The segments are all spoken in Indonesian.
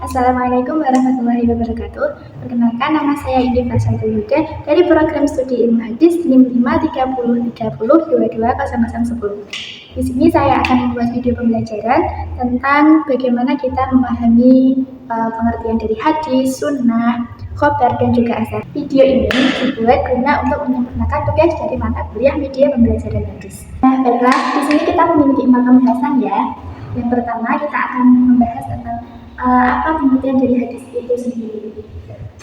Assalamualaikum warahmatullahi wabarakatuh. Perkenalkan, nama saya Indi Farsal Yuda dari program studi ilmu hadis NIM 53030220010. Di sini saya akan membuat video pembelajaran tentang bagaimana kita memahami pengertian dari hadis, sunnah, khobar, dan juga asar. Video ini dibuat guna untuk menyempurnakan tugas dari mata kuliah media pembelajaran hadis. Nah, baiklah, di sini kita memiliki 4 pembahasan ya. Yang pertama kita akan membahas tentang apa pengertian dari hadis itu sendiri.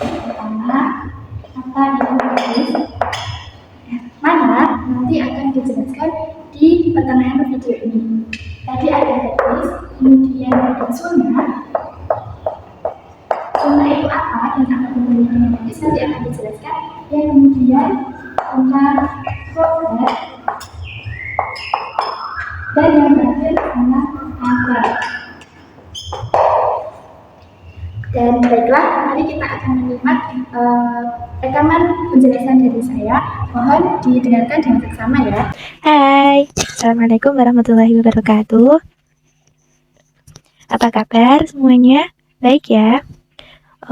Pertama, apa itu hadis? Mana nanti akan dijelaskan di pertengahan video ini. Tadi ada hadis, kemudian ada sunnah. Sunnah itu apa dan apa pengertian hadis nanti akan dijelaskan. Yang kemudian tentang khobar dan yang terakhir tentang asar. Dan baiklah, mari kita akan menyimak rekaman penjelasan dari saya. Mohon didengarkan dengan seksama ya. Hai, Assalamualaikum warahmatullahi wabarakatuh. Apa kabar semuanya? Baik ya?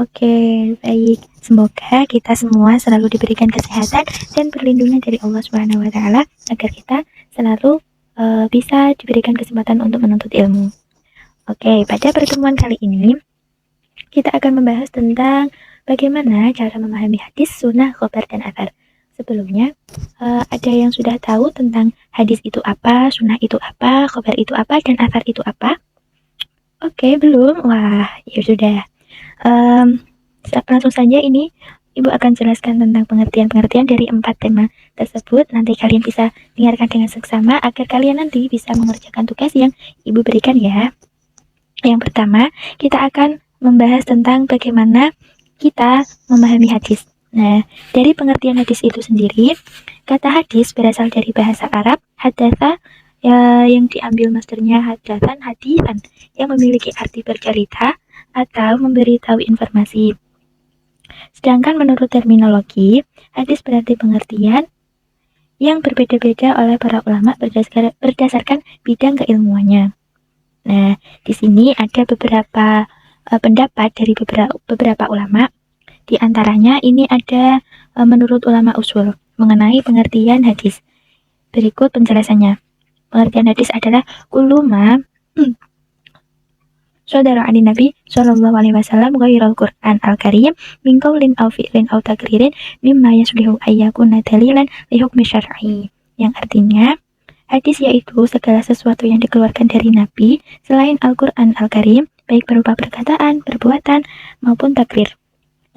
Oke, baik. Semoga kita semua selalu diberikan kesehatan dan perlindungan dari Allah Subhanahu wa Ta'ala agar kita selalu bisa diberikan kesempatan untuk menuntut ilmu. Oke, pada pertemuan kali ini kita akan membahas tentang bagaimana cara memahami hadis, sunnah, khobar, dan athar. Sebelumnya, ada yang sudah tahu tentang hadis itu apa, sunnah itu apa, khobar itu apa, dan athar itu apa? Oke, belum? Wah, ya sudah. Langsung saja ini Ibu akan jelaskan tentang pengertian-pengertian dari 4 tema tersebut. Nanti kalian bisa dengarkan dengan seksama agar kalian nanti bisa mengerjakan tugas yang Ibu berikan ya. Yang pertama, kita akan membahas tentang bagaimana kita memahami hadis. Nah, dari pengertian hadis itu sendiri, kata hadis berasal dari bahasa Arab hadatsa yang diambil masdarnya hadatsan hadisan yang memiliki arti bercerita atau memberitahu informasi. Sedangkan menurut terminologi, hadis berarti pengertian yang berbeda-beda oleh para ulama berdasarkan bidang keilmuannya. Nah, di sini ada beberapa pendapat dari beberapa ulama. Di antaranya ini ada menurut ulama usul mengenai pengertian hadis. Berikut penjelasannya. Pengertian hadis adalah kuluma Saudara ani Nabi Shallallahu Alaihi Wasallam ghairul Quran al-Karim min qaulin aw fi'lin aw takririn mimma yaslihu ayyakuna dalilan li hukmi syar'i. Yang artinya hadis yaitu segala sesuatu yang dikeluarkan dari Nabi selain Al-Quran Al-Karim, baik berupa perkataan, perbuatan, maupun takrir.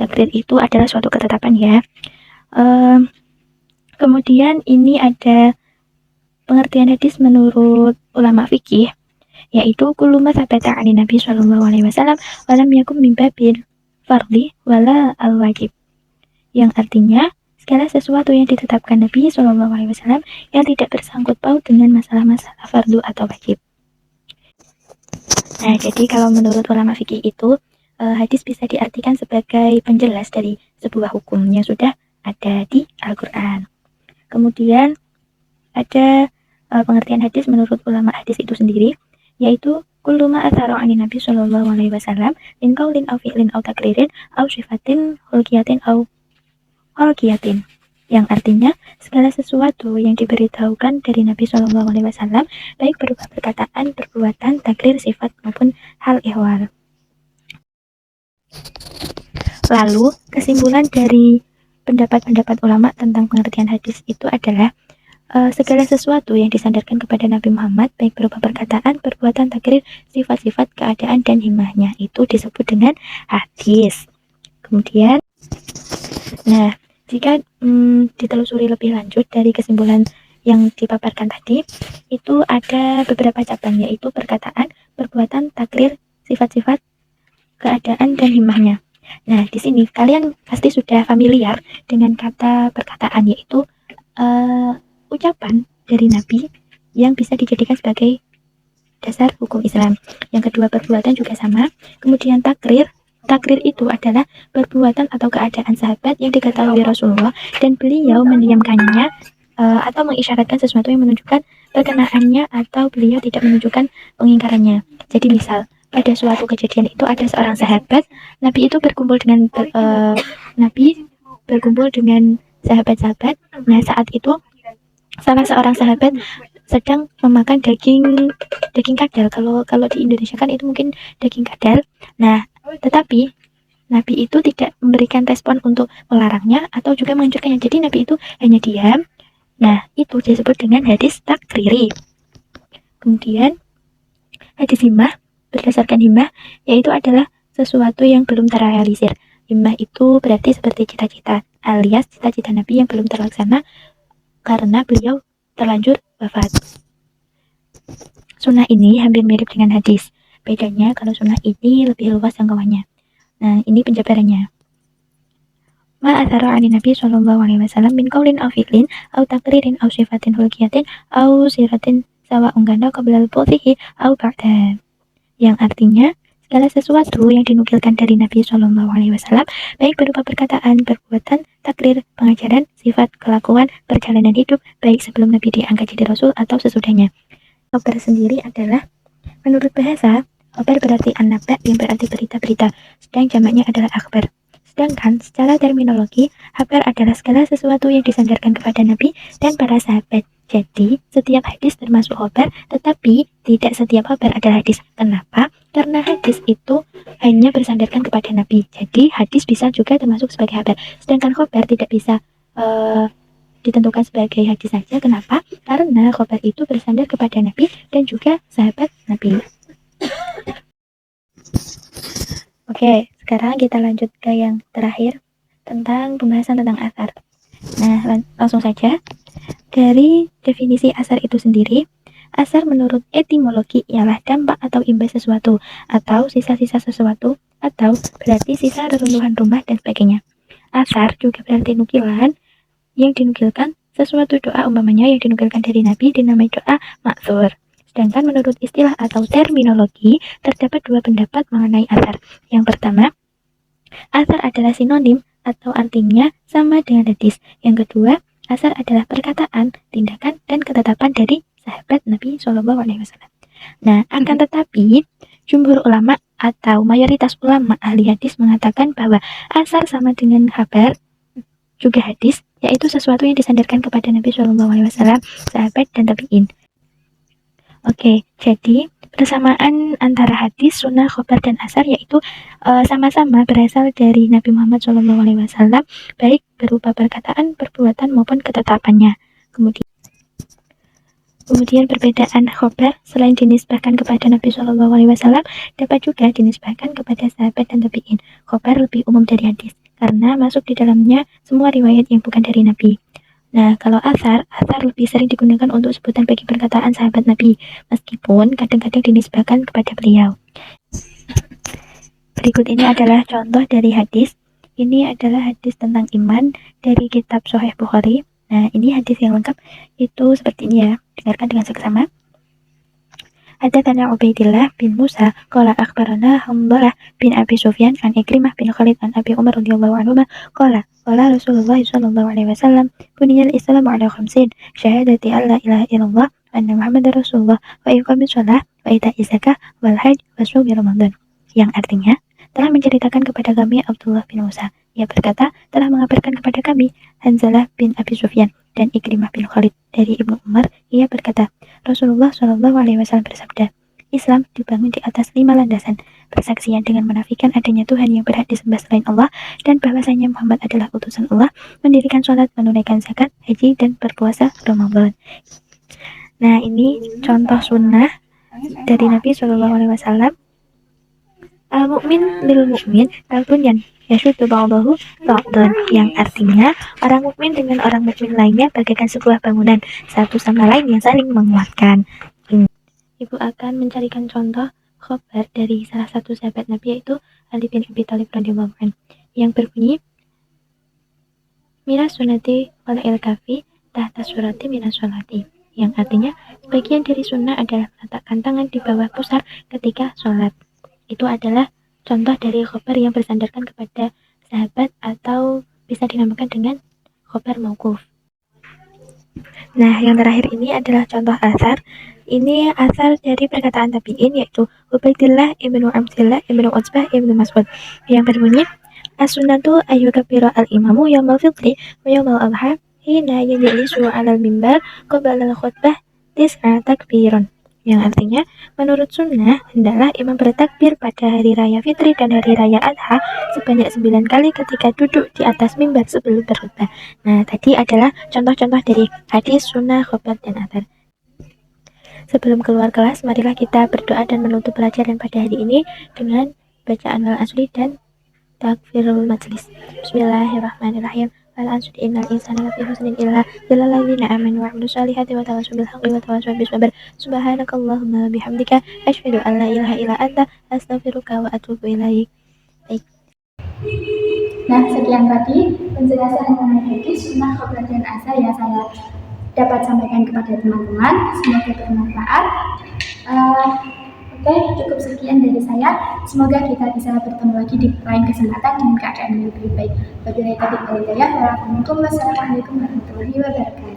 Takrir itu adalah suatu ketetapan ya. Kemudian ini ada pengertian hadis menurut ulama fikih, yaitu kullu ma tsabata 'ani Nabi sallallahu alaihi wasallam wa lam yakun min babil fardhi wala al-wajib. Yang artinya segala sesuatu yang ditetapkan Nabi Shallallahu Alaihi Wasallam yang tidak bersangkut paut dengan masalah-masalah fardu atau wajib. Nah, jadi kalau menurut ulama fikih itu hadis bisa diartikan sebagai penjelas dari sebuah hukum yang sudah ada di Al-Quran. Kemudian ada pengertian hadis menurut ulama hadis itu sendiri, yaitu kullu ma athara 'ani Nabi Shallallahu Alaihi Wasallam min qaulin aw fi'lin aw takririn aw sifatin khulqiyatin aw al-qiyatin, yang artinya segala sesuatu yang diberitahukan dari Nabi Shallallahu Alaihi Wasallam baik berupa perkataan, perbuatan, takrir, sifat maupun hal ihwal. Lalu kesimpulan dari pendapat-pendapat ulama tentang pengertian hadis itu adalah segala sesuatu yang disandarkan kepada Nabi Muhammad baik berupa perkataan, perbuatan, takrir, sifat-sifat, keadaan, dan himahnya itu disebut dengan hadis. Kemudian, nah, jika ditelusuri lebih lanjut dari kesimpulan yang dipaparkan tadi, itu ada beberapa cabang, yaitu perkataan, perbuatan, takrir, sifat-sifat, keadaan, dan himahnya. Nah, di sini kalian pasti sudah familiar dengan kata perkataan, yaitu ucapan dari Nabi yang bisa dijadikan sebagai dasar hukum Islam. Yang kedua, perbuatan juga sama. Kemudian takrir. Takrir itu adalah perbuatan atau keadaan sahabat yang diketahui Rasulullah dan beliau mendiamkannya atau mengisyaratkan sesuatu yang menunjukkan perkenaannya atau beliau tidak menunjukkan pengingkarannya. Jadi misal pada suatu kejadian itu ada seorang sahabat, Nabi itu berkumpul dengan sahabat-sahabat. Nah, saat itu salah seorang sahabat sedang memakan daging kadal. Kalau di Indonesia kan itu mungkin daging kadal. Nah, tetapi Nabi itu tidak memberikan respon untuk melarangnya atau juga menganjurkannya. Jadi Nabi itu hanya diam. Nah, itu disebut dengan hadis takriri. Kemudian hadis himmah, berdasarkan himmah, yaitu adalah sesuatu yang belum terrealisir. Himmah itu berarti seperti cita-cita, alias cita-cita Nabi yang belum terlaksana karena beliau terlanjur wafat. Sunnah ini hampir mirip dengan hadis. Bedanya kalau sunnah ini lebih luas jangkauannya. Nah, ini penjabarannya. Ma athara 'ani Nabi sallallahu alaihi wasallam min qaulin aw fi'lin aw taqririn aw sifatin hulqiyatin aw siratin sawa'un kana qabla al-bu'thi aw ba'da. Yang artinya segala sesuatu yang dinukilkan dari Nabi sallallahu alaihi wasallam baik berupa perkataan, perbuatan, takrir, pengajaran, sifat, kelakuan, perjalanan hidup baik sebelum Nabi diangkat jadi rasul atau sesudahnya. Khabar sendiri adalah menurut bahasa, khabar berarti an-naba yang berarti berita-berita, sedang jamaknya adalah akhbar. Sedangkan secara terminologi, khabar adalah segala sesuatu yang disandarkan kepada Nabi dan para sahabat. Jadi, setiap hadis termasuk khabar, tetapi tidak setiap khabar adalah hadis. Kenapa? Karena hadis itu hanya bersandarkan kepada Nabi. Jadi, hadis bisa juga termasuk sebagai khabar. Sedangkan khabar tidak bisa ditentukan sebagai hadis saja. Kenapa? Karena khabar itu bersandar kepada Nabi dan juga sahabat Nabi. Oke, sekarang kita lanjut ke yang terakhir tentang pembahasan tentang asar. Nah, langsung saja. Dari definisi asar itu sendiri, asar menurut etimologi ialah dampak atau imbas sesuatu, atau sisa-sisa sesuatu, atau berarti sisa reruntuhan rumah dan sebagainya. Asar juga berarti nukilan yang dinukilkan sesuatu doa umpamanya yang dinukilkan dari Nabi dinamai doa ma'thur. Sedangkan menurut istilah atau terminologi terdapat dua pendapat mengenai asar. Yang pertama, asar adalah sinonim atau artinya sama dengan hadis. Yang kedua, asar adalah perkataan, tindakan, dan ketetapan dari sahabat Nabi Shallallahu Alaihi Wasallam. Nah, akan tetapi jumhur ulama atau mayoritas ulama ahli hadis mengatakan bahwa asar sama dengan kabar juga hadis, yaitu sesuatu yang disandarkan kepada Nabi Shallallahu Alaihi Wasallam, sahabat dan tabiin. Oke, jadi persamaan antara hadis, sunnah, khobar, dan asar yaitu sama-sama berasal dari Nabi Muhammad Shallallahu Alaihi Wasallam, baik berupa perkataan, perbuatan maupun ketetapannya. Kemudian perbedaan khobar selain dinisbahkan kepada Nabi Shallallahu Alaihi Wasallam dapat juga dinisbahkan kepada sahabat dan tabiin. Khobar lebih umum dari hadis karena masuk di dalamnya semua riwayat yang bukan dari Nabi. Nah, kalau asar lebih sering digunakan untuk sebutan bagi perkataan sahabat Nabi, meskipun kadang-kadang dinisbahkan kepada beliau. Berikut ini adalah contoh dari hadis. Ini adalah hadis tentang iman dari kitab Sahih Bukhari. Nah, ini hadis yang lengkap itu seperti ini ya. Dengarkan dengan seksama. Hadatsana Ubaidillah bin Musa qala akhbarana Hamdalah bin Abi Sufyan an Ikrimah bin Khalid an Abi Umar radhiyallahu anhu qala Rasulullah sallallahu alaihi wasallam buniyal Islamu ala khamsin syahadati alla ilaha illallah wa anna Muhammadar Rasulullah wa iqamis shalah wa ita'iz zakah wal hajj wa shaumi Ramadan. Yang artinya telah menceritakan kepada kami Abdullah bin Musa. Ia berkata, telah mengabarkan kepada kami Hanzalah bin Abi Sufyan dan Ikrimah bin Khalid dari Ibnu Umar. Ia berkata, Rasulullah Shallallahu Alaihi Wasallam bersabda, Islam dibangun di atas 5 landasan: persaksian dengan menafikan adanya Tuhan yang berhak disembah selain Allah dan bahwasanya Muhammad adalah utusan Allah, mendirikan sholat, menunaikan zakat, haji, dan berpuasa Ramadan. Nah, ini contoh sunnah dari Nabi Shallallahu Alaihi Wasallam. Al-mu'min lil mu'min al-bunyan yashuddu ba'dahu ba'dan, yang artinya orang mukmin dengan orang mukmin lainnya bagaikan sebuah bangunan, satu sama lain yang saling menguatkan. Ibu akan mencarikan contoh khobar dari salah satu sahabat Nabi, yaitu Ali bin Abi Thalib radhiyallahu anhu, yang berbunyi minas sunati wal ilkafi tahta surati minas sholati, yang artinya sebagian dari sunnah adalah meletakkan tangan di bawah pusar ketika sholat. Itu adalah contoh dari khobar yang bersandarkan kepada sahabat atau bisa dinamakan dengan khobar mauquf. Nah, yang terakhir ini adalah contoh asar Ini asal dari perkataan tabi'in, yaitu Ubaidillah ibnu Abdillah ibnu Utsbah ibnu Mas'ud, yang berbunyi, as-sunnatu ayyukabbira al-imamu yaumal fitri wa yaumal adha hina yajlisu 'alal mimbar qabla al-khutbah tis'a takbiron. Yang artinya, menurut sunnah, hendaklah imam bertakbir pada hari raya fitri dan hari raya adha sebanyak 9 kali ketika duduk di atas mimbar sebelum berkhutbah. Nah, tadi adalah contoh-contoh dari hadis, sunnah, khobar, dan athar. Sebelum keluar kelas, marilah kita berdoa dan menutup pelajaran pada hari ini dengan bacaan wal asri dan takbirul majlis. Bismillahirrahmanirrahim. Wal asri innal insana lafi husnin illa illalladzina amanu wa 'amilus solihati wa tawassaw bil haqqi wa tawassaw bis sabr. Subhanakallahumma wa bihamdika asyhadu an la ilaha illa anta astaghfiruka wa atubu ilaik. Baik. Nah, sekian tadi penjelasan mengenai hadis, sunnah, khobar, dan asar yang saya dapat sampaikan kepada teman-teman. Semoga bermanfaat. Oke, cukup sekian dari saya. Semoga kita bisa bertemu lagi di lain kesempatan dengan keadaan yang lebih baik. Wassalamualaikum warahmatullahi wabarakatuh.